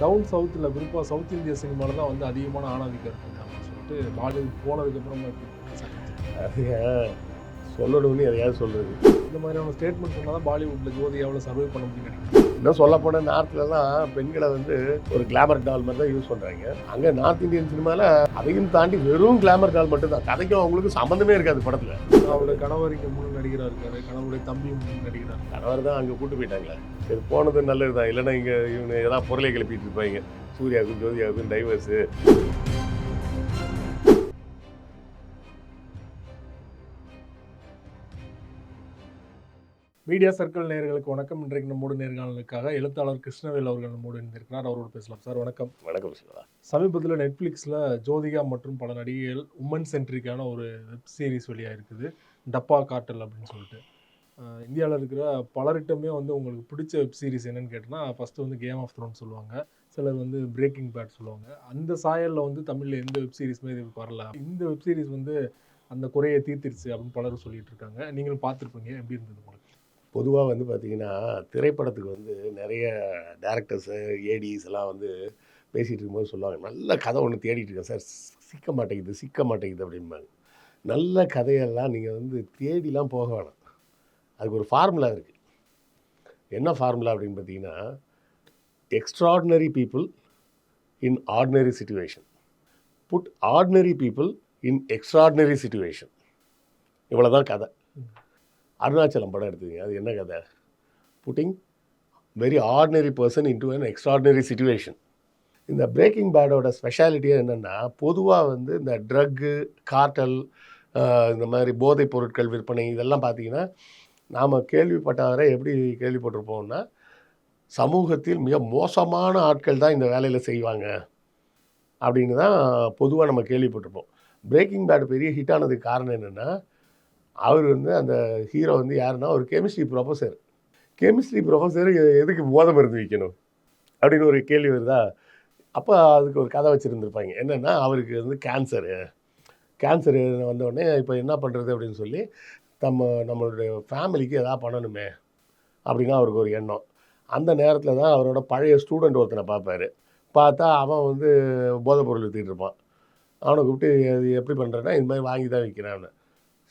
Down சவுத்தில் குறிப்பாக south இந்திய சினிமாவில் தான் வந்து அதிகமான ஆணாதிக்கம் இருக்குது அப்படின்னு சொல்லிட்டு பாலிவுட் போனதுக்கப்புறமா அதுங்க சொல்லணும்னு எதையாவது சொல்கிறது. இந்த மாதிரியான ஸ்டேட்மெண்ட் சொன்னால் தான் பாலிவுட்டில் ஜோதி எவ்வளோ சர்வை பண்ண முடியும்னு நினைக்கிறேன். இன்னும் சொல்ல போனால் நார்த்லலாம் பெண்களை வந்து ஒரு கிளாமர் டால் மாதிரி தான் யூஸ் பண்ணுறாங்க. அங்கே நார்த் இந்தியன் சினிமாவில் அதையும் தாண்டி வெறும் கிளாமர் டால் மட்டும்தான். கதைக்கும் அவங்களுக்கு சம்மந்தமே இருக்காது படத்தில். அவருடைய கணவர் இங்கே முழு நடிகராக இருக்காரு, கணவருடைய தம்பி முழு நடிகராக. கணவர் தான் அங்கே கூட்டு போயிட்டாங்களே, இது போனது நல்லது தான். இல்லைன்னா இங்கே இவங்க ஏதாவது பொருளை கிளப்பிட்டு இருப்பாங்க. சூர்யாவுக்கும் ஜோதியாவுக்கும் டைவர்ஸு. மீடியா சர்க்கிள் நேயர்களுக்கு வணக்கம். இன்றைக்கு நம்மோடு நேர்காணலுக்காக எழுத்தாளர் கிருஷ்ணவேல் அவர்கள் நம்மோடு இருந்திருக்கிறார். அவரோடு பேசலாம். சார் வணக்கம். வணக்கம் சிவா. சமீபத்தில் நெட்ஃப்ளிக்ஸில் ஜோதிகா மற்றும் பல நடிகைகள் உமன் சென்ட்ரிக்கான ஒரு வெப் சீரிஸ் வெளியாக இருக்குது, டப்பா கார்ட்டல் அப்படின்னு சொல்லிட்டு. இந்தியாவில் இருக்கிற பலர்கிட்டமே வந்து உங்களுக்கு பிடிச்ச வெப் சீரிஸ் என்னன்னு கேட்டால் ஃபஸ்ட்டு வந்து கேம் ஆஃப் த்ரோன் சொல்லுவாங்க, சிலர் வந்து பிரேக்கிங் பேட் சொல்லுவாங்க. அந்த சாயலில் வந்து தமிழில் எந்த வெப் சீரிஸுமே இது வரல, இந்த வெப் சீரிஸ் வந்து அந்த குறையை தீர்த்திருச்சு அப்படின்னு பலரும் சொல்லிட்டு இருக்காங்க. நீங்களும் பார்த்துருப்பீங்க, எப்படி இருந்தது உங்களுக்கு? பொதுவாக வந்து பார்த்திங்கன்னா திரைப்படத்துக்கு வந்து நிறைய டேரக்டர்ஸு ஏடிஸ் எல்லாம் வந்து பேசிகிட்டு இருக்கும்போது சொல்லுவாங்க, நல்ல கதை ஒன்று தேடிட்டு இருக்கேன் சார், சிக்க மாட்டேங்குது அப்படிம்பாங்க. நல்ல கதையெல்லாம் நீங்கள் வந்து தேடிலாம் போக வேணாம். அதுக்கு ஒரு ஃபார்முலா இருக்குது. என்ன ஃபார்முலா அப்படின்னு பார்த்தீங்கன்னா, extraordinary people in ordinary situation, put ordinary people in extraordinary situation. இவ்வளோ தான் கதை. அருணாச்சலம் படம் எடுத்துங்க, அது என்ன கதை? Putting very ordinary person into an extraordinary situation. இந்த பிரேக்கிங் பேடோட ஸ்பெஷாலிட்டியே என்னென்னா, பொதுவாக வந்து இந்த ட்ரக்கு, கார்ட்டல், இந்த மாதிரி போதைப் பொருட்கள் விற்பனை இதெல்லாம் பார்த்தீங்கன்னா நாம் கேள்விப்பட்டவரை எப்படி கேள்விப்பட்டிருப்போம்னா, சமூகத்தில் மிக மோசமான ஆட்கள் தான் இந்த வேலையில் செய்வாங்க அப்படின்னு தான் பொதுவாக நம்ம கேள்விப்பட்டிருப்போம். பிரேக்கிங் பேட் பெரிய ஹிட் ஆனதுக்கு காரணம் என்னென்னா, அவர் வந்து அந்த ஹீரோ வந்து யாருன்னா ஒரு கெமிஸ்ட்ரி ப்ரொஃபஸர். கெமிஸ்ட்ரி ப்ரொஃபஸர் எதுக்கு போதை மருந்து விற்கணும் அப்படின்னு ஒரு கேள்வி வருதா? அப்போ அதுக்கு ஒரு கதை வச்சுருந்துருப்பாங்க. என்னென்னா, அவருக்கு வந்து கேன்சரு வந்தோடனே இப்போ என்ன பண்ணுறது அப்படின்னு சொல்லி நம்மளுடைய ஃபேமிலிக்கு எதாவது பண்ணணுமே அப்படின்னா அவருக்கு ஒரு எண்ணம். அந்த நேரத்தில் தான் அவரோட பழைய ஸ்டூடெண்ட் ஒருத்தனை பார்ப்பார். பார்த்தா அவன் வந்து போதைப் பொருள் விற்றுட்டு இருப்பான். அவனை கூப்பிட்டு அது எப்படி பண்ணுறேன்னா, இது மாதிரி வாங்கி தான் விற்கிறேன்.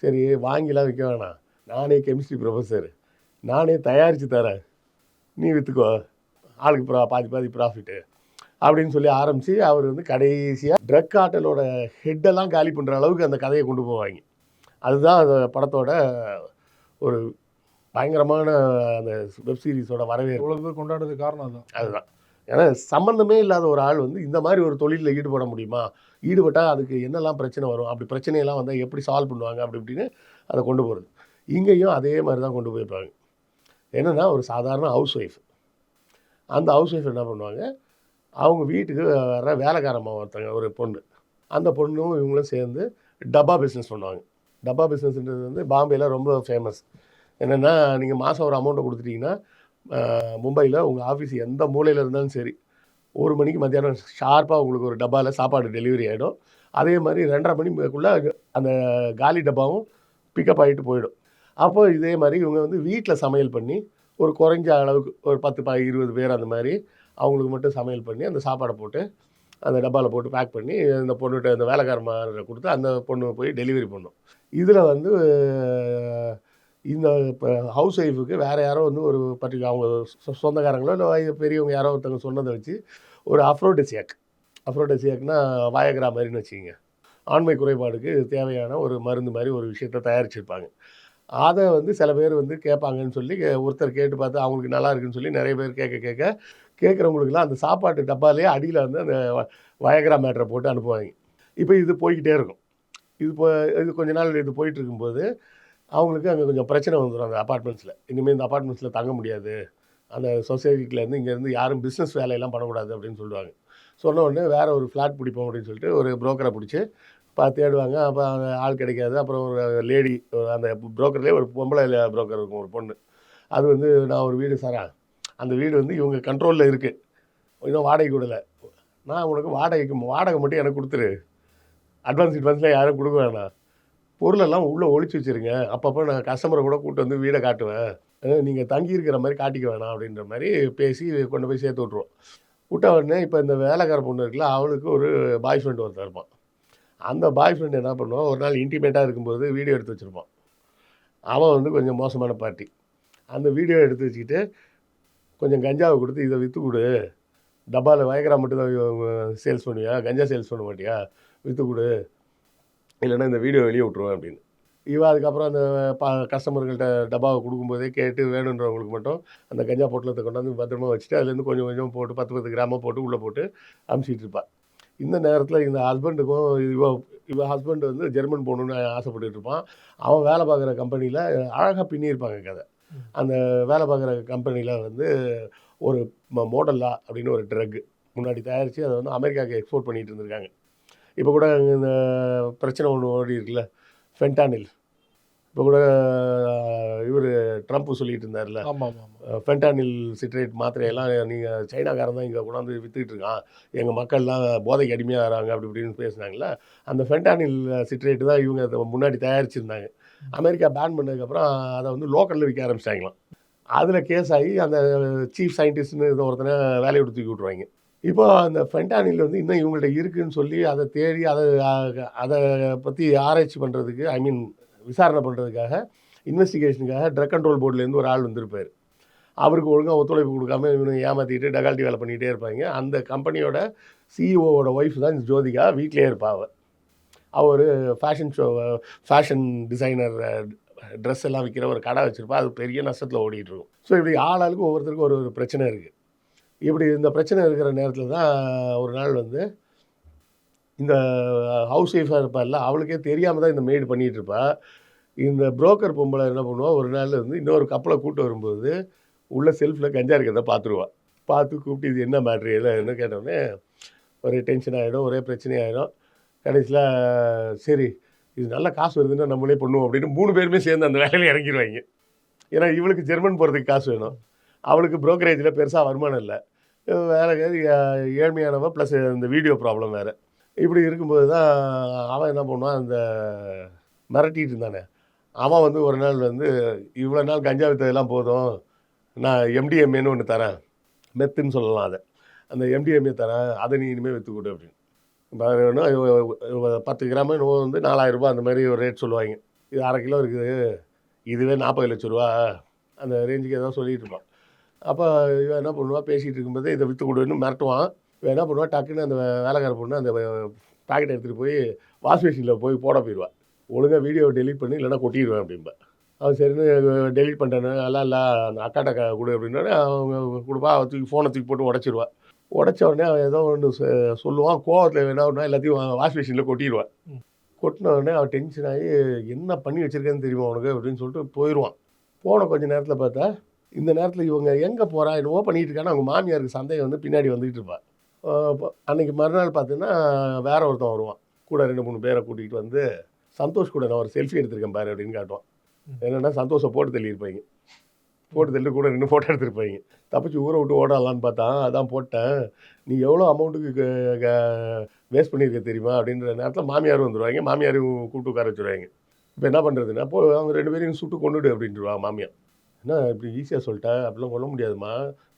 சரி, வாங்கிலாம் விற்க வேணாம், நானே கெமிஸ்ட்ரி ப்ரொஃபஸர், நானே தயாரித்து தரேன், நீ விற்றுக்கோ, ஆளுக்கு பாதி ப்ராஃபிட்டு அப்படின்னு சொல்லி ஆரம்பித்து அவர் வந்து கடைசியாக ட்ரக் கார்ட்டலோட ஹெட்டெல்லாம் காலி பண்ணுற அளவுக்கு அந்த கதையை கொண்டு போவாங்க. அதுதான் அந்த படத்தோட ஒரு பயங்கரமான அந்த வெப் சீரிஸோட வரவேற்பு. இவ்வளோ பேர் கொண்டாடுறது காரணம் அதுதான். ஏன்னா சம்மந்தமே இல்லாத ஒரு ஆள் வந்து இந்த மாதிரி ஒரு தொழிலில் ஈடுபட முடியுமா, ஈடுபட்டால் அதுக்கு என்னெல்லாம் பிரச்சனை வரும், அப்படி பிரச்சனையெல்லாம் வந்தால் எப்படி சால்வ் பண்ணுவாங்க அப்படி இப்படின்னு அதை கொண்டு போகிறது. இங்கேயும் அதே மாதிரி தான் கொண்டு போயிருப்பாங்க. என்னென்னா, ஒரு சாதாரண ஹவுஸ் ஒய்ஃப். அந்த ஹவுஸ் ஒய்ஃப் என்ன பண்ணுவாங்க, அவங்க வீட்டுக்கு வர வேலைக்காரம்மா ஒருத்தங்க, ஒரு பொண்ணு, அந்த பொண்ணும் இவங்களும் சேர்ந்து டப்பா பிஸ்னஸ் பண்ணுவாங்க. டப்பா பிஸ்னஸ்ன்றது வந்து பாம்பேயில் ரொம்ப ஃபேமஸ். என்னென்னா, நீங்கள் மாதம் ஒரு அமௌண்ட்டை கொடுத்துட்டிங்கன்னா, மும்பையில் உங்கள் ஆஃபீஸ் எந்த மூலையில் இருந்தாலும் சரி, 1 மணிக்கு மத்தியானம் ஷார்ப்பாக உங்களுக்கு ஒரு டப்பாவில் சாப்பாடு டெலிவரி ஆகிடும். அதே மாதிரி 2:30 மணிக்குள்ளே அந்த காலி டப்பாவும் பிக்கப் ஆகிட்டு போயிடும். அப்போ இதே மாதிரி இவங்க வந்து வீட்டில் சமையல் பண்ணி ஒரு குறைஞ்ச அளவுக்கு ஒரு 10 20 பேர் அந்த மாதிரி அவங்களுக்கு மட்டும் சமையல் பண்ணி அந்த சாப்பாடை போட்டு அந்த டப்பாவில் போட்டு பேக் பண்ணி அந்த பொண்ணுகிட்ட அந்த வேலைக்காரமாக கொடுத்து அந்த பொண்ணு போய் டெலிவரி பண்ணும். இதில் வந்து இந்த இப்போ ஹவுஸ் ஒய்ஃபுக்கு வேறு யாரோ வந்து ஒரு அவங்க சொந்தக்காரங்களோ இல்லை பெரியவங்க யாரோ ஒருத்தவங்க சொன்னதை வச்சு ஒரு அஃப்ரோடெசியாக்னா வயக்ரா மாதிரின்னு வச்சுக்கிங்க, ஆண்மை குறைபாடுக்கு தேவையான ஒரு மருந்து மாதிரி ஒரு விஷயத்தை தயாரிச்சிருப்பாங்க. அதை வந்து சில பேர் வந்து கேட்பாங்கன்னு சொல்லி ஒருத்தர் கேட்டு பார்த்து அவங்களுக்கு நல்லா இருக்குன்னு சொல்லி நிறைய பேர் கேட்குறவங்களுக்குலாம் அந்த சாப்பாட்டு டப்பாலே அடியில் வந்து அந்த வயக்ரா மேட்டரை போட்டு அனுப்புவாங்க. இப்போ இது போய்கிட்டே இருக்கும். இது கொஞ்ச நாள் இது போயிட்டு இருக்கும்போது அவங்களுக்கு அங்கே கொஞ்சம் பிரச்சனை வந்துடும். அந்த அப்பார்ட்மெண்ட்ஸில் இனிமேல் இந்த அப்பார்ட்மெண்ட்ஸில் தங்க முடியாது, அந்த சொசைட்டிலேருந்து இங்கேருந்து யாரும் பிஸ்னஸ் வேலையெல்லாம் பண்ணக்கூடாது அப்படின்னு சொல்லுவாங்க. சொன்ன உடனே வேறு ஒரு ஃப்ளாட் பிடிப்போம் அப்படின்னு சொல்லிட்டு ஒரு புரோக்கரை பிடிச்சி தேடுவாங்க. அப்போ அந்த ஆள் கிடைக்காது. அப்புறம் ஒரு லேடி, அந்த புரோக்கர்லேயே ஒரு பொம்பளை புரோக்கர் இருக்கும், ஒரு பொண்ணு. அது வந்து, நான் ஒரு வீடு தரேன், அந்த வீடு வந்து இவங்க கண்ட்ரோலில் இருக்குது, இன்னும் வாடகை கொடுல, நான் உனக்கு வாடகை மட்டும் எனக்கு கொடுத்துரு, அட்வான்ஸில் யாரும் கொடுக்க வேணாம், பொருளெல்லாம் உள்ளே ஒழிச்சு வச்சுருங்க, அப்பப்போ நான் கஸ்டமரை கூட கூப்பிட்டு வந்து வீடை காட்டுவேன், நீங்கள் தங்கியிருக்கிற மாதிரி காட்டிக்க வேணாம் அப்படின்ற மாதிரி பேசி கொண்டு போய் சேர்த்து விட்ருவோம். விட்ட உடனே இப்போ இந்த வேலைக்கார பொண்ணு இருக்குல்ல, அவளுக்கு ஒரு பாய் ஃப்ரெண்ட் ஒருத்தன் இருப்பான். அந்த பாய் ஃப்ரெண்ட் என்ன பண்ணுவான், ஒரு நாள் இன்டிமேட்டாக இருக்கும்போது வீடியோ எடுத்து வச்சுருப்பான். அவன் வந்து கொஞ்சம் மோசமான பார்ட்டி. அந்த வீடியோ எடுத்து வச்சுக்கிட்டு, கொஞ்சம் கஞ்சாவை கொடுத்து இதை விற்று கொடு, டப்பாவில் வயகரா மட்டும் தான் சேல்ஸ் பண்ணுவியா, கஞ்சா சேல்ஸ் பண்ண மாட்டியா, விற்று கொடு, இல்லைன்னா இந்த வீடியோ வெளியே விட்ருவேன் அப்படின்னு. இவன் அதுக்கப்புறம் அந்த கஸ்டமர்கள்ட்ட டப்பாவை கொடுக்கும்போதே கேட்டு வேணுன்றவங்களுக்கு மட்டும் அந்த கஞ்சா பொட்டலத்தை கொண்டாந்து பத்திரமா வச்சுட்டு அதுலேருந்து கொஞ்சம் கொஞ்சம் போட்டு 10 கிராமம் போட்டு உள்ளே போட்டு அமுச்சிட்டு இருப்பாள். இந்த நேரத்தில் இந்த ஹஸ்பண்டுக்கும் இவ ஹஸ்பண்ட் வந்து ஜெர்மன் போகணுன்னு ஆசைப்பட்டுட்டு இருப்பான். அவன் வேலை பார்க்குற கம்பெனியில் அழகாக பின்னியிருப்பாங்க கதை. அந்த வேலை பார்க்குற கம்பெனியில் வந்து ஒரு மோடல்லா அப்படின்னு ஒரு ட்ரக் முன்னாடி தயாரித்து அதை வந்து அமெரிக்காவுக்கு எக்ஸ்போர்ட் பண்ணிகிட்டு இருந்திருக்காங்க. இப்போ கூட இந்த பிரச்சனை ஒன்று ஓடி இருக்குல்ல, ஃபென்டானில். இப்போ கூட இவர் ட்ரம்ப் சொல்லிட்டு இருந்தார்ல, ஃபென்டானில் சிட்ரேட் மாத்திரையெல்லாம் நீங்கள் சைனாக்காரன் தான் இங்கே கொண்டாந்து விற்றுக்கிட்டு இருக்கான், எங்கள் மக்கள்லாம் போதைக்கு அடிமையாகிறாங்க அப்படி இப்படின்னு பேசுனாங்களே, அந்த ஃபென்டானில் சிட்ரேட்டு தான் இவங்க முன்னாடி தயாரிச்சிருந்தாங்க. அமெரிக்கா பேன் பண்ணதுக்கப்புறம் அதை வந்து லோக்கலில் விற்க ஆரம்பிச்சிட்டாங்களாம். அதில் கேஸ் ஆகி அந்த சீஃப் சயின்டிஸ்ட்னு இதை ஒருத்தனை வேலையை விட்டு தூக்கி விட்ருவாங்க. இப்போ அந்த ஃபென்டானில் வந்து இன்னும் இவங்கள்ட்ட இருக்குதுன்னு சொல்லி அதை தேடி அதை பற்றி ஆராய்ச்சி பண்ணுறதுக்கு, ஐ மீன் விசாரணை பண்ணுறதுக்காக, இன்வெஸ்டிகேஷனுக்காக ட்ரக் கண்ட்ரோல் போர்ட்லேருந்து ஒரு ஆள் வந்திருப்பார். அவருக்கு ஒழுங்காக ஒத்துழைப்பு கொடுக்காம இவனை ஏமாற்றிட்டு டகால்ட்டி வேலை பண்ணிகிட்டே இருப்பாங்க. அந்த கம்பெனியோட சிஇஓவோட ஒய்ஃப் தான் ஜோதிகா. வீட்டிலே இருப்பாள். அவள் ஒரு ஃபேஷன் டிசைனர், ட்ரெஸ் எல்லாம் விற்கிற ஒரு கடை வச்சுருப்பா. அது பெரிய நஷ்டத்தில் ஓடிட்டு இருக்கும். ஸோ இப்படி ஆளாளுக்கு ஒவ்வொருத்தருக்கும் ஒரு பிரச்சனை இருக்குது. இப்படி இந்த பிரச்சனை இருக்கிற நேரத்தில் தான் ஒரு நாள் வந்து இந்த ஹவுஸ் ஒய்ஃபாக இருப்பாள்ல, அவளுக்கே தெரியாமல் தான் இந்த மெய்டு பண்ணிகிட்டு இருப்பா. இந்த புரோக்கர் பொம்பளை என்ன பண்ணுவா, ஒரு நாள் வந்து இன்னொரு கப்பலை கூப்பிட்டு வரும்போது உள்ள செல்ஃபில் கஞ்சா இருக்கிறத பார்த்துருவா. பார்த்து கூப்பிட்டு இது என்ன மேட்ரு என்ன கேட்டோடனே ஒரே டென்ஷன் ஆகிடும், ஒரே பிரச்சனை ஆகிடும். கடைசியில் சரி இது நல்ல காசு வருதுன்னா நம்மளே பண்ணுவோம் அப்படின்னு 3 பேருமே சேர்ந்து அந்த வேலையில் இறங்கிடுவாங்க. ஏன்னா இவளுக்கு ஜெர்மன் போகிறதுக்கு காசு வேணும், அவளுக்கு ப்ரோக்கரேஜில் பெருசாக வருமானம் இல்லை, வேலை ஏழ்மையானவன், ப்ளஸ் இந்த வீடியோ ப்ராப்ளம் வேறு. இப்படி இருக்கும்போது தான் அவன் என்ன பண்ணுவான், அந்த மிரட்டிகிட்டு இருந்தானே அவன் வந்து ஒரு நாள் வந்து இவ்வளோ நாள் கஞ்சா விற்றதெல்லாம் போதும், நான் எம்டிஎம்ஏன்னு ஒன்று தரேன், மெத்துன்னு சொல்லலாம், அதை அந்த எம்டிஎம்ஏ தரேன், அதை நீ இனிமேல் விற்று கொடு அப்படின்னு. 10 கிராம் வந்து 4000 ரூபா அந்த மாதிரி ஒரு ரேட் சொல்லுவாங்க. இது 1/2 கிலோ இருக்குது, இதுவே 40 லட்ச ரூபா அந்த ரேஞ்சுக்கு ஏதோ சொல்லிகிட்டு இருப்பான். அப்போ இவன் என்ன பண்ணுவான், பேசிகிட்டு இருக்கும்போது இதை விற்று கொடுன்னு மிரட்டுவான். இவன் என்ன பண்ணுவான், டக்குன்னு அந்த வேலைக்கார பொண்ணு அந்த பேக்கெட் எடுத்துகிட்டு போய் வாஷ் மிஷினில் போய் போட போயிடுவான். ஒழுங்காக வீடியோவை டெலிட் பண்ணி இல்லைனா கொட்டிடுவேன் அப்படின்பேன். அவன் சரின்னு டெலிட் பண்ணிட்டேன்னு இல்லை அந்த அக்காட்ட கொடு அப்படின்னோடனே அவங்க கொடுப்பா. அவன் ஃபோனை தூக்கி போட்டு உடச்சிடுவான். உடச்ச உடனே அவன் ஏதோ ஒன்று சொல்லுவான். கோவத்தில் என்ன ஒன்றா எல்லாத்தையும் வாஷ் மிஷினில் கொட்டிடுவான். கொட்டின உடனே அவன் டென்ஷன் ஆகி என்ன பண்ணி வச்சுருக்கேன்னு தெரியுமா உனக்கு அப்படின்னு சொல்லிட்டு போயிடுவான். போன கொஞ்சம் நேரத்தில் பார்த்தா இந்த நேரத்தில் இவங்க எங்கே போகிறா என்னவோ பண்ணிகிட்டு இருக்கான்னு அவங்க மாமியாருக்கு சந்தேகம் வந்து பின்னாடி வந்துக்கிட்டு இருப்பாள். அன்றைக்கி மறுநாள் பார்த்தீங்கன்னா வேற ஒருத்தன் வருவான். கூட 2-3 பேரை கூட்டிகிட்டு வந்து சந்தோஷ் கூட நான் ஒரு செல்ஃபி எடுத்திருக்கேன் பாரு அப்படின்னு காட்டுவான். என்னென்னா சந்தோஷை போட்டு தள்ளியிருப்பாங்க. போட்டு தள்ளிட்டு கூட 2 ஃபோட்டோ எடுத்துருப்பாங்க. தப்பிச்சு ஊரை விட்டு ஓடலான்னு பார்த்தா அதான் போட்டேன், நீ எவ்வளோ அமௌண்ட்டுக்கு வேஸ்ட் பண்ணியிருக்க தெரியுமா அப்படின்ற நேரத்தில் மாமியாரும் வந்துடுவாங்க. மாமியாரையும் கூப்பிட்டு உட்கார வச்சுருவாங்க. இப்போ என்ன பண்ணுறதுன்னா அவங்க 2 பேரையும் சுட்டு கொண்டுடு அப்படின்ட்டுருவாங்க மாமியார். என்ன இப்படி ஈஸியாக சொல்லிட்டேன், அப்படிலாம் கொல்ல முடியாதுமா,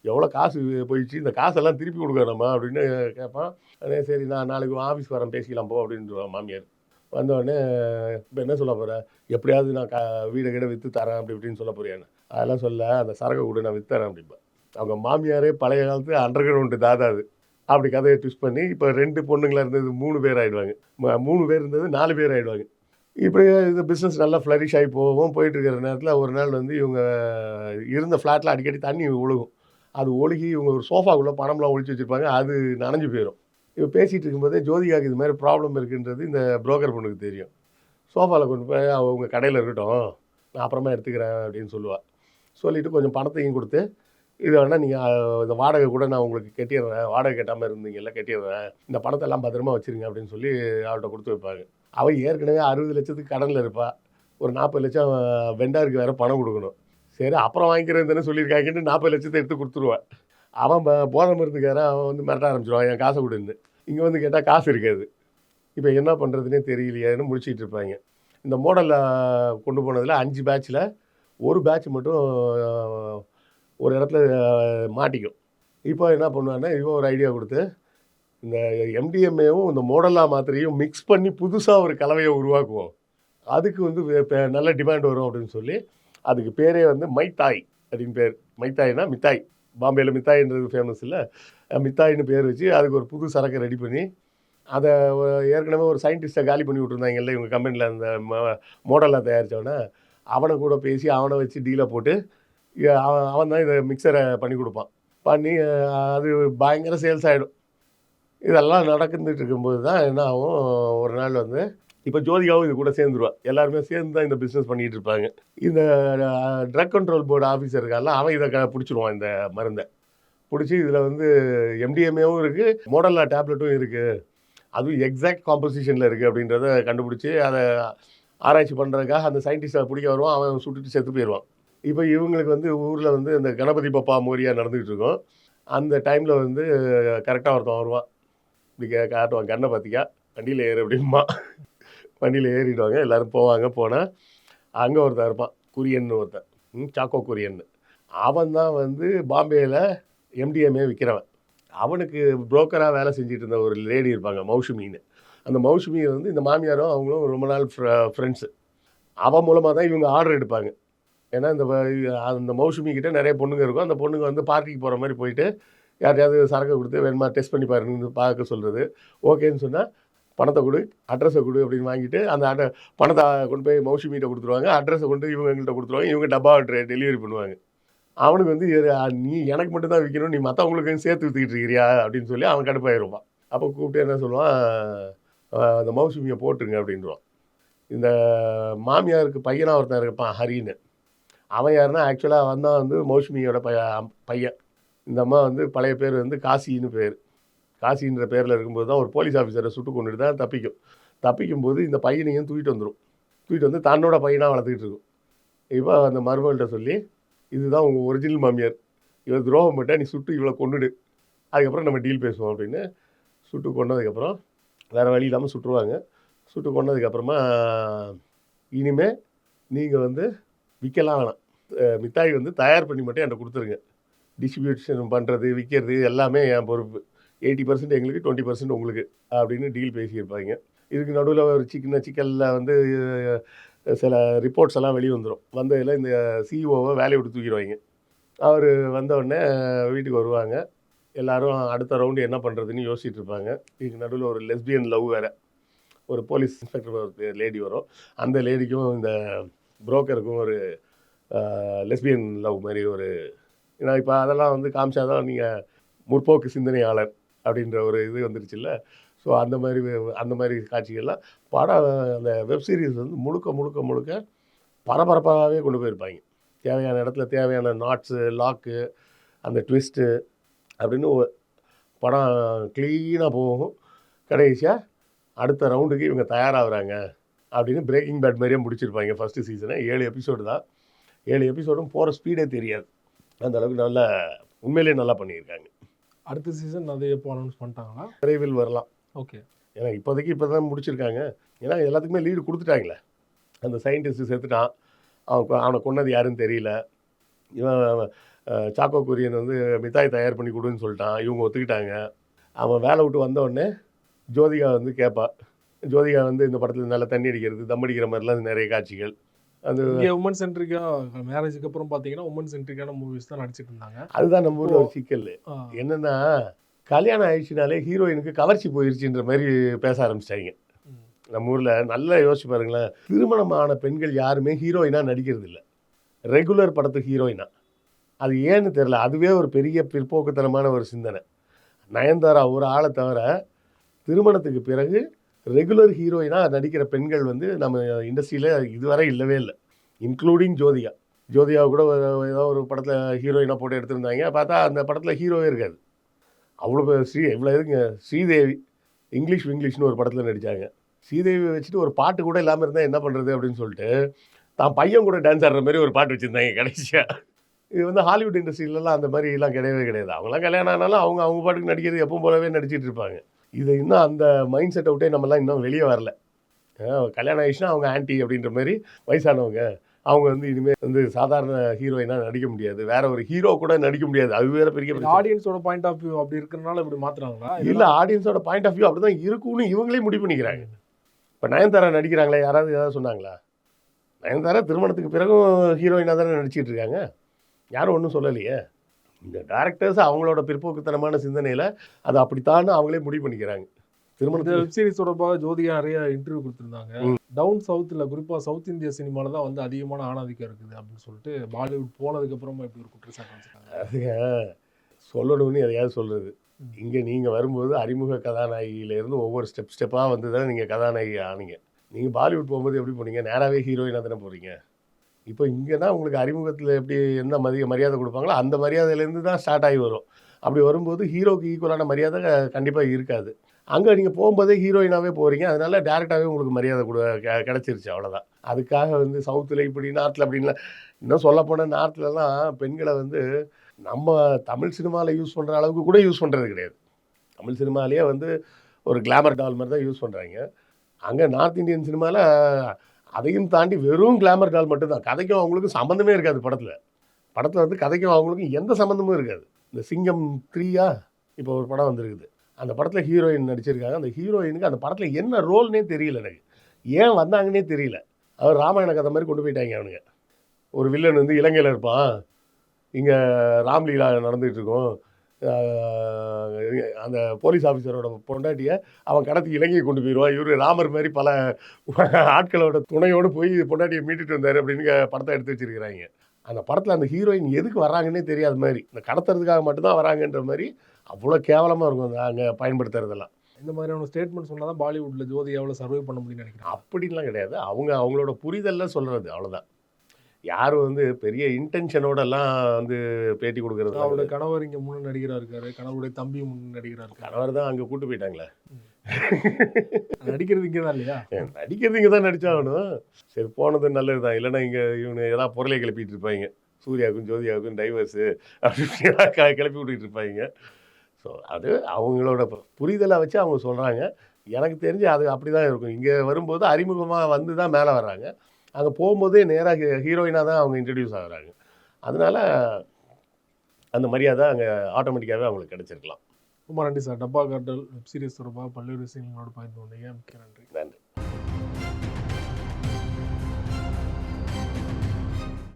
எவ்வளோ காசு போயிடுச்சு, இந்த காசெல்லாம் திருப்பி கொடுக்கணுமா அப்படின்னு கேட்பான். அதே சரி நான் நாளைக்கு ஆஃபீஸ் வரேன் பேசிக்கலாம் போ அப்படின்ட்டுருவான் மாமியார். வந்தோடனே இப்போ என்ன சொல்ல போகிறேன், எப்படியாவது நான் வீடை கிட்ட விற்று தரேன் அப்படி இப்படின்னு சொல்ல போறியான்னு. அதெல்லாம் சொல்ல, அந்த சரகை கூட நான் விற்றுறேன் அப்படின்பா. அவங்க மாமியாரே பழைய காலத்து அண்டர் கிரவுண்டு தாதா அது. அப்படி கதையை ட்விஸ்ட் பண்ணி இப்போ 2 பொண்ணுங்களாக இருந்தது 3 பேர் ஆகிடுவாங்க. 3 பேர் இருந்தது 4 பேர் ஆகிடுவாங்க. இப்படியே இந்த பிஸ்னஸ் நல்லா ஃப்ளரிஷ் ஆகி போயிட்டு இருக்கிற நேரத்தில் ஒரு நாள் வந்து இவங்க இருந்த ஃப்ளாட்டில் அடிக்கடி தண்ணி ஒழுகும். அது ஒழுகி இவங்க ஒரு சோஃபாக்குள்ளே பணம்லாம் ஒழிச்சு வச்சுருப்பாங்க. அது நனைஞ்சு போயிடும். இப்போ பேசிகிட்டு இருக்கும்போதே ஜோதிகாவுக்கு இது மாதிரி ப்ராப்ளம் இருக்குன்றது இந்த புரோக்கர் பொண்ணுக்கு தெரியும். சோஃபாவில் கொண்டு போய் அவங்க கடையில் இருக்கட்டும், நான் அப்புறமா எடுத்துக்கிறேன் அப்படின்னு சொல்லுவாள். சொல்லிவிட்டு கொஞ்சம் பணத்தையும் கொடுத்து, இது வேணால் நீங்கள் இந்த வாடகை கூட நான் உங்களுக்கு கட்டிடுறேன், வாடகை கட்டாமல் இருந்தீங்கல்ல கட்டிடுறேன், இந்த பணத்தெல்லாம் பத்திரமா வச்சுருங்க அப்படின்னு சொல்லி அவள்கிட்ட கொடுத்து வைப்பாங்க. அவள் ஏற்கனவே 60 லட்சத்துக்கு கடனில் இருப்பாள். ஒரு 40 லட்சம் வெண்டாருக்கு வேறு பணம் கொடுக்கணும். சரி அப்புறம் வாங்கிக்கிறேன் தானே சொல்லியிருக்காங்கன்னு 40 லட்சத்தை எடுத்து கொடுத்துருவான். அவன் போதை மருந்துக்காரன் அவன் வந்து மிரட்ட ஆரம்பிச்சிடுவான், என் காசை கொடுன்னு. இங்கே வந்து கேட்டால் காசு இருக்காது. இப்போ என்ன பண்ணுறதுனே தெரியலையேன்னு முடிச்சிட்டு இருப்பாங்க. இந்த மாடலில் கொண்டு போனதில் 5 பேட்சில் ஒரு பேட்ச் மட்டும் ஒரு இடத்துல மாட்டிக்கும். இப்போ என்ன பண்ணுவான்னா, இவன் ஒரு ஐடியா குடுத்து, இந்த எம்டிஎம்ஏவும் இந்த மோடல்லா மாத்திரையும் மிக்ஸ் பண்ணி புதுசா ஒரு கலவைய உருவாக்குவோம். அதுக்கு வந்து நல்ல டிமாண்ட் வரும் அப்படின்னு சொல்லி, அதுக்கு பேரே வந்து மைத்தாய் அப்படின்னு பேர். மைத்தாய்னா மிட்டாய். பாம்பேல மிட்டாய்ன்றது ஃபேமஸ் இல்ல. மிட்டாய்ன்னு பேர் வச்சு அதுக்கு ஒரு புது சரக்க ரெடி பண்ணி, அத ஏற்கனவே ஒரு சயின்டிஸ்ட்ட காலி பண்ணி விட்டுருந்தாங்கல்ல இவங்க கம்பெனில அந்த மோடல்லா தயாரிச்சவன, அவன கூட பேசி அவன வச்சு டீல போட்டு, அவன் தான் இத மிக்ஸர பண்ணி குடுப்பான். பண்ணி அது பயங்கர சேல்ஸ் ஆயிடும். இதெல்லாம் நடந்துட்டு இருக்கும்போது தான் என்ன ஆகும், ஒரு நாள் வந்து இப்ப ஜோதிகாவும் இது கூட சேர்ந்துருவா. எல்லாருமே சேர்ந்து தான் இந்த பிசினஸ் பண்ணிட்டு இருப்பாங்க. இந்த ட்ரக் கண்ட்ரோல் போர்டு ஆஃபீஸர் இருக்கான்ல, அவன் இத புடிச்சுருவான் இந்த மருந்த. புடிச்சு இதுல வந்து எம்டிஎம்ஏவும் இருக்கு, மோடல்லா டேப்லெட்டும் இருக்கு. அதுவும் எக்ஸாக்ட் காம்போசிஷன்ல இருக்கு அப்படின்றத கண்டுபிடிச்சு, அத ஆராய்ச்சி பண்றதுக்காக அந்த சயின்டிஸ்ட்ட புடிக்க வருவான். அவன் சுட்டுட்டு செத்து போயிருவான். இப்ப இவங்களுக்கு வந்து ஊர்ல வந்து இந்த கணபதி பப்பா மோரியா நடந்துகிட்டு இருக்கும். அந்த டைம்ல வந்து கரெக்ட்டா ஒருத்தன் வருவான். இப்படி காட்டுவான், "கண்ண பாத்தியா? வண்டியில ஏறு" அப்படிம்பான். வண்டியில ஏறிடுவாங்க. எல்லாரும் போவாங்க. போனா, அங்க ஒருத்தன் இருப்பான். குரியன்னு ஒருத்தன். சாக்கோ குரியன்னு. அவன் தான் வந்து பாம்பேல எம்டிஎம்ஏ விக்கிறவன். அவனுக்கு புரோக்கரா வேலை செஞ்சுட்டு இருந்த ஒரு லேடி இருப்பாங்க, மௌசுமின்னு. அந்த மௌசுமி வந்து இந்த மாமியாரும் அவங்களும் ரொம்ப நாள் ஃப்ரெண்ட்ஸு. அவன் மூலமா தான் இவங்க ஆர்டர் எடுப்பாங்க. ஏன்னா, அந்த மௌசுமி கிட்ட நெறைய பொண்ணுங்க இருக்கும். அந்த பொண்ணுங்க வந்து பார்ட்டிக்கு போற மாரி போயிட்டு, யார்ட்டயாவது சரக்கு குடுத்து, "வேணுமா டெஸ்ட் பண்ணி பாருன்னு" பார்க்க சொல்றது. ஓகேன்னு சொன்னா, "பணத்த குடு, அட்ரஸ குடு" அப்படின்னு வாங்கிட்டு, அந்த பணத்த கொண்டு போய் மௌசுமிட்ட குடுத்துருவாங்க. அட்ரஸ கொண்டு இவங்ககிட்ட குடுத்துருவாங்க. இவங்க டப்பாவ டெலிவரி பண்ணுவாங்க. அவனுக்கு வந்து "நீ எனக்கு மட்டும் தான் விக்கணும். நீ மத்தவங்களுக்கும் சேர்த்து வித்துக்கிட்டு இருக்கிறியா?" அப்படின்னு சொல்லி அவன் கடுப்பாயிருவான். அப்போ கூப்பிட்டு என்ன சொல்லுவான், "அந்த மௌசுமிய போட்டுருங்க" அப்படின்ருவான். இந்த மாமியாருக்கு பையனா ஒருத்தன் இருப்பான், ஹரின்னு. அவன் யாருன்னா, ஆக்சுவலா அவன் தான் வந்து மௌசுமியோட பையன். இந்த அம்மா வந்து பழைய பேர் வந்து காசின்னு பேரு. காசின்ற பேர்ல இருக்கும்போது தான் ஒரு போலீஸ் ஆஃபீஸர சுட்டு கொன்னுட்டு தான் தப்பிக்கும். தப்பிக்கும்போது இந்த பையனையும் தூக்கிட்டு வந்துரும். தூக்கிட்டு வந்து தன்னோட பையனா வளர்த்துக்கிட்டு இருக்கும். இப்ப அந்த மருமகள்ட்ட சொல்லி, "இதுதான் உங்க ஒரிஜினல் மாமியார். இவ துரோகம் பண்ணிட்டா, நீ சுட்டு இவள கொன்னுடு. அதுக்கப்புறம் நம்ம டீல் பேசுவோம்" அப்படின்னு சுட்டு கொன்னதுக்கப்புறம், வேற வழி இல்லாம சுட்டுருவாங்க. சுட்டு கொன்னதுக்கப்புறமா, "இனிமே நீங்க வந்து விக்கலாம் வேணாம். மிட்டாய் வந்து தயார் பண்ணி மட்டும் என்ட்ட குடுத்துருங்க. டிஸ்ட்ரிபியூஷன் பண்றது, விக்கிறது எல்லாமே என் பொறுப்பு. 80% எங்களுக்கு, 20% உங்களுக்கு" அப்படின்னு டீல் பேசியிருப்பாய்ங்க. இதுக்கு நடுவுல ஒரு சிக்கல்ல வந்து சில ரிப்போர்ட்ஸ் எல்லாம் வெளிய வந்துரும். வந்ததுல இந்த சிஇஓவ வேலைய விட்டு தூக்கிருவாய்ங்க. அவரு வந்தவுடனே வீட்டுக்கு வருவாங்க. எல்லாரும் அடுத்த ரவுண்டு என்ன பண்றதுன்னு யோசிச்சுட்டு இருப்பாங்க. இதுக்கு நடுவுல ஒரு லெஸ்பியன் லவ் வேற. ஒரு போலீஸ் இன்ஸ்பெக்டர் ஒரு லேடி வரும். அந்த லேடிக்கும் இந்த புரோக்கருக்கும் ஒரு லெஸ்பியன் லவ் மாரி ஒரு, ஏன்னா இப்ப அதெல்லாம் வந்து காமிச்சா தான் நீங்க முற்போக்கு சிந்தனையாளர் அப்படின்ற ஒரு இது வந்துருச்சுல்ல. ஸோ அந்த மாரி காட்சிகள்லாம் படம், அந்த வெப் சீரிஸ் வந்து முழுக்க பரபரப்பாவே கொண்டு போயிருப்பாய்ங்க. தேவையான இடத்துல தேவையான நாட்ஸு, லாக்கு, அந்த ட்விஸ்ட்டு அப்படின்னு படம் கிளீனா போகும். கடைசியா அடுத்த ரவுண்டுக்கு இவங்க தயாராகுறாங்க அப்படின்னு பிரேக்கிங் பேட் மாரியே முடிச்சிருப்பாய்ங்க ஃபர்ஸ்ட் சீசன. 7 எபிசோடு தான். 7 எபிசோடும் போற ஸ்பீடே தெரியாது. அந்த அளவுக்கு உண்மையிலேயே நல்லா பண்ணியிருக்காங்க. அடுத்த சீசன் அது எப்போ அனௌன்ஸ் பண்ணிட்டாங்களா? விரைவில் வரலாம். ஓகே. ஏன்னா இப்போதைக்கு இப்போ தான் முடிச்சிருக்காங்க. ஏன்னா எல்லாத்துக்குமே லீடு குடுத்துட்டாங்களே. அந்த சயின்டிஸ்ட் செத்துட்டான். அவன கொன்னது யாருன்னு தெரியல. இவன் சாக்கோ குரியன் வந்து மிட்டாய் தயார் பண்ணி குடுன்னு சொல்லிட்டான். இவங்க ஒத்துக்கிட்டாங்க. அவன் வேலை விட்டு வந்தவுடனே ஜோதிகா வந்து கேட்பா. ஜோதிகா வந்து இந்த படத்துல நல்லா தண்ணி அடிக்கிறது, தம் அடிக்கிற மாரிலாம் நெறைய காட்சிகள். அது இங்க உமன் சென்ட்ரிக்கா மேரேஜ்க்கு அப்புறம் பார்த்தீங்கன்னா, உமன் சென்ட்ரிக்கான மூவிஸ் தான் நடிச்சிட்டு இருந்தாங்க. அதுதான் நம்ம ஊர்ல ஒரு சிக்கல். ஆ. என்னன்னா, கல்யாணம் ஆயிடுச்சுனாலே ஹீரோயினுக்கு கவர்ச்சி போயிருச்சுன்ற மாரி பேச ஆரம்பிச்சிட்டாய்ங்க. ம். நம்ம ஊர்ல நல்லா யோசிச்சு பாருங்களேன். திருமணமான பெண்கள் யாருமே ஹீரோயினா நடிக்கிறது இல்ல. ரெகுலர் படத்து ஹீரோயினா. அது ஏன்னு தெரியல. அதுவே ஒரு பெரிய பிற்போக்குத்தனமான ஒரு சிந்தனை. நயன்தாரா ஒரு ஆள தவிர, திருமணத்துக்கு பிறகு ரெகுலர் ஹீரோயினா நடிக்கிற பெண்கள் வந்து நம்ம இண்டஸ்ட்ரியில இதுவரை இல்லவே இல்ல. இன்க்ளூடிங் ஜோதிகா. ஜோதிகாவ கூட ஏதோ ஒரு படத்துல ஹீரோயினா போட்டு எடுத்திருந்தாங்க. பார்த்தா அந்த படத்துல ஹீரோவே இருக்காது. அவ்வளோ இவ்வளோ எதுங்க, ஸ்ரீதேவி இங்கிலீஷ்னு ஒரு படத்துல நடிச்சாங்க. ஸ்ரீதேவிய வச்சுட்டு ஒரு பாட்டு கூட இல்லாம இருந்தா என்ன பண்றது அப்படின்னு சொல்லிட்டு, தான் பையன் கூட டான்ஸ் ஆடுற மாரி ஒரு பாட்டு வச்சிருந்தாங்க கடைசியா. இது வந்து ஹாலிவுட் இண்டஸ்ட்ரியிலலாம் அந்த மாரிலாம் கிடையவே கிடையாது. அவங்கலாம் கல்யாணம் ஆனாலும் அவங்க பாட்டுக்கு நடிக்கிறது எப்பவும் போலவே நடிச்சிட்டு இருப்பாங்க. இது இன்னும் அந்த மைண்ட் செட்ட விட்டே நம்மலாம் இன்னும் வெளிய வரல. கல்யாணம் ஆயிடுச்சுன்னா அவங்க ஆன்டி அப்படின்ற மாரி வயசானவங்க. அவங்க வந்து இனிமேல் வந்து சாதாரண ஹீரோயினாக நடிக்க முடியாது, வேற ஒரு ஹீரோ கூட நடிக்க முடியாது, அது வேற பெரிய பிரச்சனை. ஆடியன்ஸோட பாயிண்ட் ஆஃப் வியூ அப்படி இருக்கிறனால இப்படி மாத்துறாங்களா? இல்லை, ஆடியன்ஸோட பாயிண்ட் ஆஃப் வியூ அப்படி தான் இருக்கும்னு இவங்களே முடிவு பண்ணிக்கிறாங்க. இப்போ நயன்தாரா நடிக்கிறாங்களே, யாராவது ஏதாவது சொன்னாங்களா? நயன்தாரா திருமணத்துக்கு பிறகும் ஹீரோயினாக தானே நடிச்சிட்டு இருக்காங்க, யாரும் ஒன்றும் சொல்லலையே. இந்த டேரக்டர்ஸ் அவங்களோட பிற்போக்குத்தனமான சிந்தனையில் அது அப்படித்தான் அவங்களே முடிவு பண்ணிக்கிறாங்க. இந்த திருமணத்துக்கு வெப் சீரிஸ் தொடர்பாக ஜோதிகா நிறைய இன்டர்வியூ கொடுத்துருந்தாங்க. டவுன் சவுத்தில் குறிப்பாக சவுத் இந்திய சினிமாவில் தான் வந்து அதிகமான ஆணாதிக்கம் இருக்குது அப்படின்னு சொல்லிட்டு பாலிவுட் போனதுக்கு அப்புறமா இப்படி ஒரு குற்றச்சாட்டு வச்சுருக்காங்க. அதுங்க சொல்லணும்னு எதையாவது சொல்கிறது. இங்கே நீங்கள் வரும்போது அறிமுக கதாநாயகியிலேருந்து ஒவ்வொரு ஸ்டெப்பாக வந்து தான் நீங்கள் கதாநாயகி ஆனீங்க. நீங்கள் பாலிவுட் போகும்போது எப்படி போனீங்க? நேராகவே ஹீரோயினாக தானே போகிறீங்க. இப்போ இங்கேனா உங்களுக்கு அறிமுகத்தில் எப்படி என்ன மரியாதை கொடுப்பாங்களோ அந்த மரியாதையிலேருந்து தான் ஸ்டார்ட் ஆகி வரும். அப்படி வரும்போது ஹீரோக்கு ஈக்குவலான மரியாதை கண்டிப்பாக இருக்காது. அங்கே நீங்கள் போகும்போதே ஹீரோயினாகவே போகிறீங்க, அதனால டேரெக்டாகவே உங்களுக்கு மரியாதை கிடச்சிருச்சு, அவ்வளோதான். அதுக்காக வந்து சவுத்தில் இப்படி நார்த்தில் அப்படின்லாம், இன்னும் சொல்லப்போனால் நார்த்லலாம் பெண்களை வந்து நம்ம தமிழ் சினிமாவில் யூஸ் பண்ணுற அளவுக்கு கூட யூஸ் பண்ணுறது கிடையாது. தமிழ் சினிமாலேயே வந்து ஒரு கிளாமர் டால் மாதிரி தான் யூஸ் பண்ணுறாங்க. அங்கே நார்த் இந்தியன் சினிமாவில் அதையும் தாண்டி வெறும் கிளாமர் டால் மட்டும்தான். கதைக்கும் அவங்களுக்கும் சம்மந்தமே இருக்காது. படத்தில் வந்து கதைக்கும் அவங்களுக்கும் எந்த சம்மந்தமும் இருக்காது. இந்த சிங்கம் 3 இப்போ ஒரு படம் வந்திருக்குது. அந்த படத்தில் ஹீரோயின் நடிச்சிருக்காங்க. அந்த ஹீரோயினுக்கு அந்த படத்தில் என்ன ரோல்னே தெரியல எனக்கு, ஏன் வந்தாங்கன்னே தெரியல. அவர் ராமாயண கதை மாதிரி கொண்டு போயிட்டாங்க அவனுங்க. ஒரு வில்லன் வந்து இலங்கையில் இருப்பான், இங்கே ராம்லீலா நடந்துகிட்டு இருக்கும், அந்த போலீஸ் ஆஃபீஸரோட பொண்டாட்டியை அவன் கடத்தி இலங்கையை கொண்டு போயிடுவான். இவர் ராமர் மாதிரி பல ஆட்களோட துணையோடு போய் பொண்டாட்டியை மீட்டுட்டு வந்தார் அப்படின்னு படத்தை எடுத்து வச்சிருக்கிறாங்க. அந்த படத்தில் அந்த ஹீரோயின் எதுக்கு வராங்கன்னே தெரியாத மாதிரி, இந்த கடத்துறதுக்காக மட்டும்தான் வராங்கன்ற மாதிரி அவ்வளோ கேவலமாக இருக்கும் அந்த அங்கே பயன்படுத்துறதெல்லாம். இந்த மாதிரியான ஸ்டேட்மெண்ட் சொன்னால் தான் பாலிவுட்டில் ஜோதிகாவில் சர்வை பண்ண முடியும்னு நினைக்கிறேன். அப்படின்லாம் கிடையாது, அவங்களோட புரிதலில் சொல்கிறது, அவ்வளோதான். யாரும் வந்து பெரிய இன்டென்ஷனோடலாம் வந்து பேட்டி கொடுக்கறது. அவரோட கணவர் இங்கே முன்னணி நடிகராக இருக்காரு, கணவருடைய தம்பி முன்னணி நடிகராக இருக்காரு. கணவர் தான் அங்கே கூட்டு போயிட்டாங்களே, நடிக்கிறது இங்கே தான் இல்லையா? நடிக்கிறது இங்கே தான் நடிச்சாகணும். சரி, போனது நல்லது தான். இல்லைன்னா இங்கே இவங்க ஏதாவது பொருளை கிளப்பிட்டு இருப்பாங்க, சூர்யாவுக்கும் ஜோதியாவுக்கும் டைவர்ஸு அப்படின்னு கிளப்பி விட்டுக்கிட்டு இருப்பாங்க. ஸோ அது அவங்களோட புரிதலை வச்சு அவங்க சொல்கிறாங்க. எனக்கு தெரிஞ்சு அது அப்படி தான் இருக்கும். இங்கே வரும்போது அறிமுகமாக வந்து தான் மேலே வர்றாங்க, அங்கே போகும்போதே நேராக ஹீரோயினாக தான் அவங்க இன்ட்ரடியூஸ் ஆகுறாங்க. அதனால் அந்த மரியாதை அங்கே ஆட்டோமேட்டிக்காகவே அவங்களுக்கு கிடச்சிருக்கலாம். ரொம்ப நன்றி சார். டப்பா கார்ட்டல் வெப் சீரிஸ் தொடர்பாக பல்வேறு விஷயங்களோட பகிர்ந்து கொண்டீங்க. மிக்க நன்றி. நன்றி.